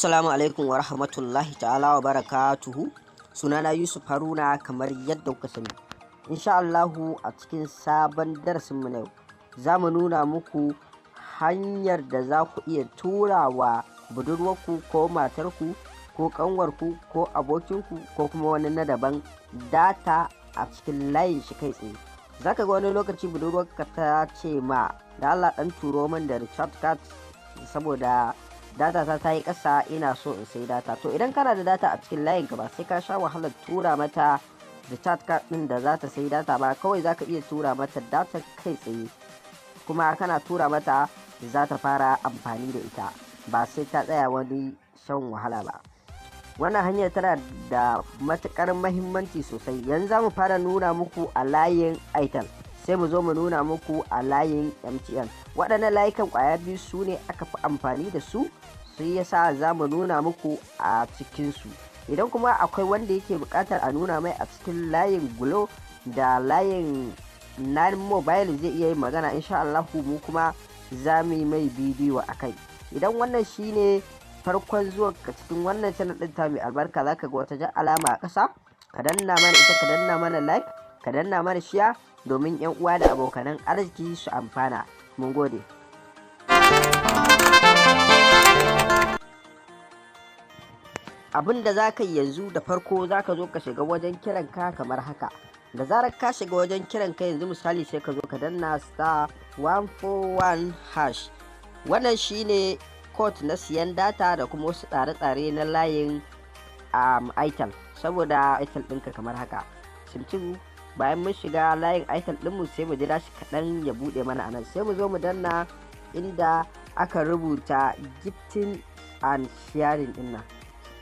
Assalamu alaikum wa rahmatullahi ta'ala wa barakatuhu. Sunana Yusuf Haruna, kamar yadda kuka sani. Insha Allahu a cikin sabon darasin mu na yau za mu nuna muku hanyar da za ku iya turawa budurwarku ko matarku ko kanwarku ko abokinku ko kuma wani na daban data a cikin layin shi kai tsaye. Zaka ga wani lokaci budurwarka ta ce ma da Allah dan turo min da recharge card saboda data ta yi ƙasa, ina so in sai data. To idan kana da data a cikin layin ka, ba sai ka sha wahalar tura mata recharge card din da za ta sai data ba, kawai zaka iya tura mata data kai tsaye, kuma kana tura mata za ta fara amfani da ita ba sai ta tsaya wani shan wahala ba. Wannan hanyar tana da matukar mahimmanci sosai. Yanzu za mu fara nuna muku a layin Airtel, sai mu zo mu nuna muku a layin MTN. Waɗannan layukan ƙwaya biyu su ne aka fi amfani da su, sai yasa za mu nuna muku a cikinsu. Idan kuma akwai wanda yake buƙatar a nuna mai a cikin layin Glo da layin Nine Mobile, zai iya yin magana, insha Allah mu kuma za mu yi mai bidiyo a kai. Idan wannan shine farkon zuwa ka cikin wannan channel ɗin ta mai albarka, za ka ga wata jan alama a ƙasa, ka danna mana ita, ka danna mana like, ka danna mana share domin 'yan uwa da abokanan arziki su amfana. Mun gode. Abin da za ka yi yanzu, da farko za ka zo ka shiga wajen kiranka kamar haka. Da zarar ka shiga wajen kiranka yanzu, misali sai ka zo ka danna *141#. Wannan shine code na siyan data da kuma wasu tsare-tsare na layin Airtel, saboda Airtel ɗinka kamar haka. Simtu bayan mun shiga layin Airtel ɗinmu, sai mu jira shi kaɗan ya buɗe mana anan, sai mu zo mu danna inda aka rubuta gifting and sharing ɗin nan,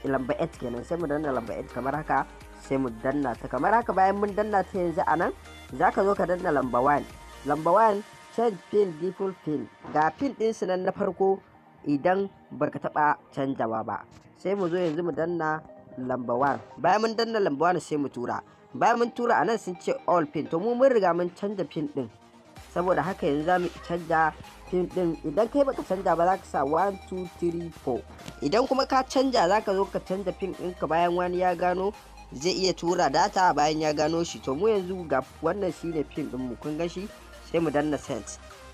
lamba 8 kenan, sai mu danna lamba 8 kamar haka, sai mu danna ta kamar haka. Bayan mun danna ta yanzu anan za ka zo ka danna lamba 1. Lamba 1 change pin default pin, ga pin ɗin su nan na farko idan baka taɓa canjawa ba. Sai mu zo yanzu mu danna lamba 1. Bayan mun danna lamba 1 sai mu tura. Bayan mun tura anan sun ce all pin, to mu mun riga mun canja pin din, saboda haka yanzu za mu canja pin din. Idan kai baka canja ba za ka sa 1 2 3 4. Idan kuma ka canja za ka zo ka canja pin ɗinka bayan wani ya gano, zai iya tura data bayan ya gano shi. To mu yanzu ga wannan shine pin din mu, kun ga shi, sai mu danna send.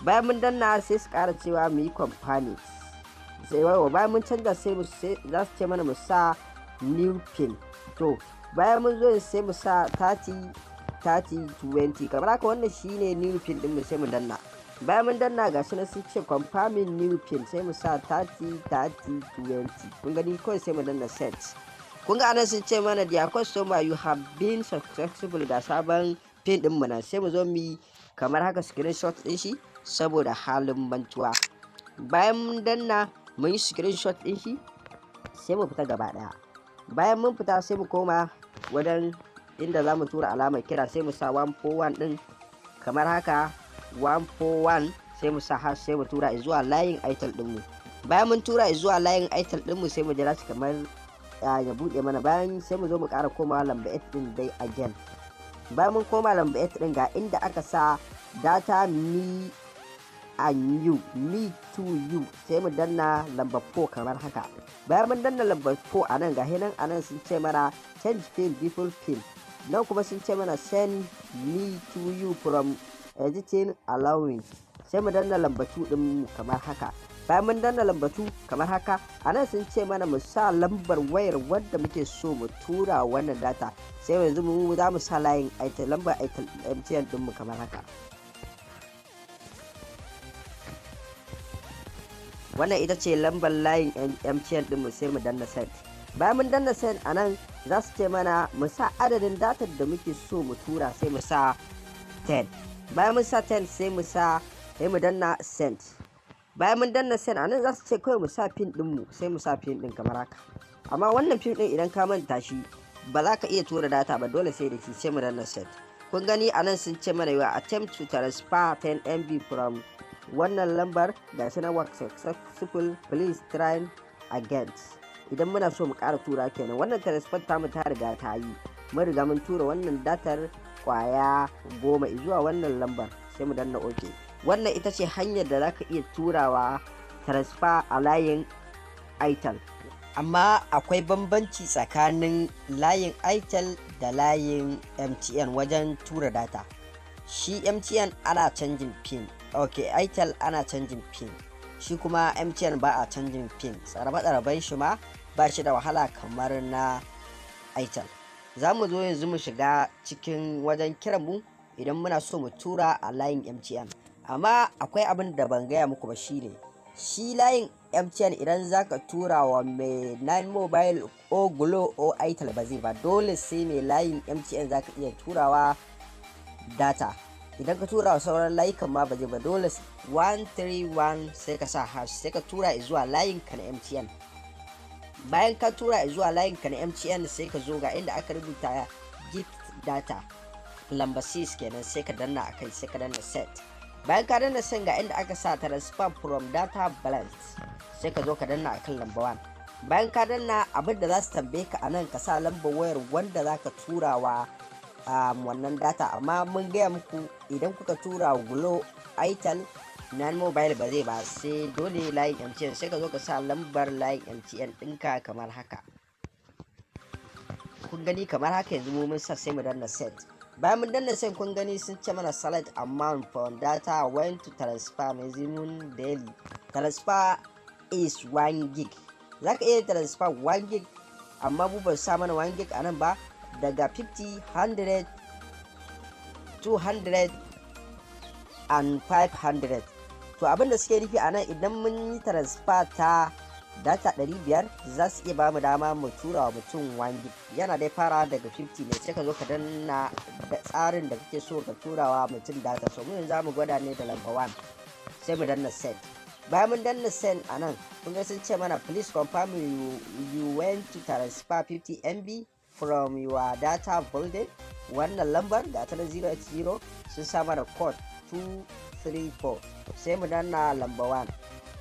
Bayan mun danna sai su ƙara cewa mu yi company, sai bayan mun canja sai za su ce mana mu sa new pin. To bayan mun zo sai mu sa 3020 kamar haka. Wannan shine new pin din mu, sai mu danna. Bayan mun danna ga shi nan sun ce confirming new pin, sai mu sa 3020. kun gani, kawai sai mu danna set. Kun ga anan sun ce mana dear customer you have been successful, ga sabon pin din mu nan. Sai mu zo mu kamar haka screenshot din shi saboda halin mantuwa. Bayan mun danna mun yi screenshot din shi, sai mu fita gaba daya. Bayan mun fita sai mu koma wajen inda za mu tura alamar kira, sai mu sa 141 din kamar haka, 141, sai mu sa hash, sai mu tura zuwa layin Airtel din mu. Bayan mun tura zuwa layin Airtel din mu, sai mu jira shi kamar ya bude mana. Bayan sai mu zo mu ƙara komawa lamba 8 din dai again. Bayan mun koma lamba 8 din, ga inda aka sa data me and you, me to you, sai mu danna lamba 4 kamar haka. Bayan mun danna lamba 4 anan, ga hinan anan sun ce mana change pin default pin, nan kuma sun ce mana send me to you from editing allowing, sai mu danna lamba 2 din mu kamar haka. Bayan mun danna lamba 2 kamar haka, anan sun ce mana mu sa lambar wayar wadda muke so mu tura wannan data, sai yanzu mu za mu sa layin Airtel, lambar Airtel MTN din mu kamar haka. Wannan ita ce lambar layin MTN din mu, sai mu danna send. Bayan mun danna send anan za su ce mana mu sa adadin datar da muke so mu tura, sai mu sa 10. Bayan mun sa 10 sai mu danna send. Bayan mun danna send anan za su ce kawai mu sa pin din mu, sai mu sa pin din kamar haka. Amma wannan pin din idan ka manta shi ba za ka iya tura data ba, dole sai da shi, sai mu danna send. Kun gani anan sun ce mana yawa attempt to transfer 10 MB from wannan lambar, ga shi na work successful, please try again. Idan muna so mu ƙara tura kenan. Wannan transfer ta mu ta riga ta yi, mun riga mun tura wannan datar kwaya 10 zuwa wannan lambar, sai mu danna OK. Wannan ita ce hanyar da za ka iya turawa transfer a layin Airtel. amma akwai bambanci tsakanin layin Itel da layin MTN wajen tura data. Shi MTN ana canjin pin, Itel ana canjin pin, shi kuma MTN ba a canjin pin. Tsarabe-tsaraben shi ma ba shi da wahala kamar na Itel. Za mu zo yanzu mu shiga cikin wajen kiran mu idan muna so mu tura a layin MTN. Amma akwai abin da ban gaya muku ba, shine shi layin MTN idan zaka tura wa mai 9 mobile o Glo o Itel ba zai ba, dole sai mai layin MTN zaka iya turawa data. Idan ka tura wa sauran layukan ma ba zai ba, dole 131 sai ka sa hash sai ka tura zuwa layin ka na MTN. Bayan ka tura zuwa layin ka na MTN sai ka zo ga inda aka rubuta gift data lamba 6 kenan, sai ka danna akai, sai ka danna set. Bayan ka danna set ga inda aka sa transfer from data balance, sai ka zo ka danna akan lamba 1. Bayan ka danna, abin da za su tambaye ka anan ka sa lambar wayar wanda zaka turawa wannan data. Amma mun gaya muku idan kuka tura Glo Itel 9 mobile ba zai ba, sai dole layin MTN, sai ka zo ka sa lambar layin MTN ɗinka kamar haka. Kun gani kamar haka yanzu mun sa, sai mu danna set. Bayan mun danna set kun gani sun ce mana select amount for data when to transfer maximum daily. Transfer is 1 gig. Zaka iya transfer 1 gig, amma mu ba sa mana 1 gig anan ba, daga 50, 100, 200 and 500. To abin da suke nufi anan, idan mun yi transfer ta data 500 za su iya bamu dama mu tura wa mutum 1 gig. Yana dai fara daga 50 ne, sai ka zo ka danna da tsarin da kake so ka turawa mutum data. So mun za mu gwada ne da lamba 1, sai mu danna set. Bayan mun danna set anan kun ga sun ce mana please confirm you want to transfer 50 MB from your data folder. Wannan lambar ga ta 080 sun sa mana code 234, sai mu danna lamba 1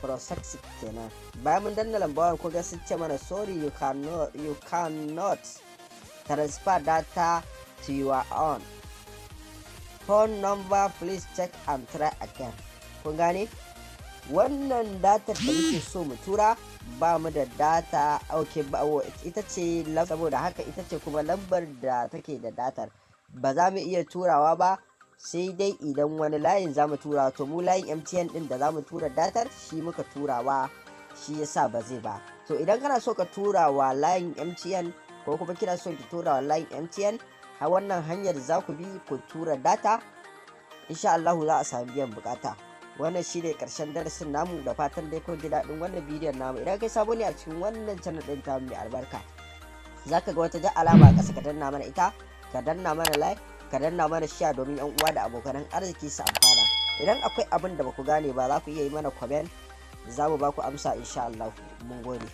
process kenan. Bayan mun danna lamba 1 kuga sun ce mana sorry you cannot transfer data to your own phone number, please check and try again. Kun gane wannan data da muke so mu tura, ba mu da data. Ita ce saboda haka ita ce kuma lambar da take da datar, ba za mu iya turawa ba sai dai idan wani layin za mu tura. To mu layin MTN din da za mu tura datar shi muka turawa, shi yasa ba zai ba. To idan kana so ka tura wa layin MTN ko kuma kina so ki tura wa layin MTN, a wannan hanyar za ku bi ku tura data, insha Allah za a samu biyan bukata. Wannan shi ne karshen darasin namu, da fatan dai kun ji daɗin wannan bidiyon namu. Idan kai sabo ne a cikin wannan channel ɗin ta mai albarka, za ka ga wata jan alama a ƙasa, ka danna mana ita, ka danna mana like, ka danna mana share domin yan uwa da abokan arziki su amfana. Idan akwai abin da baku gane ba za ku iya yi mana comment, za mu ba ku amsa insha Allah. Mun gode.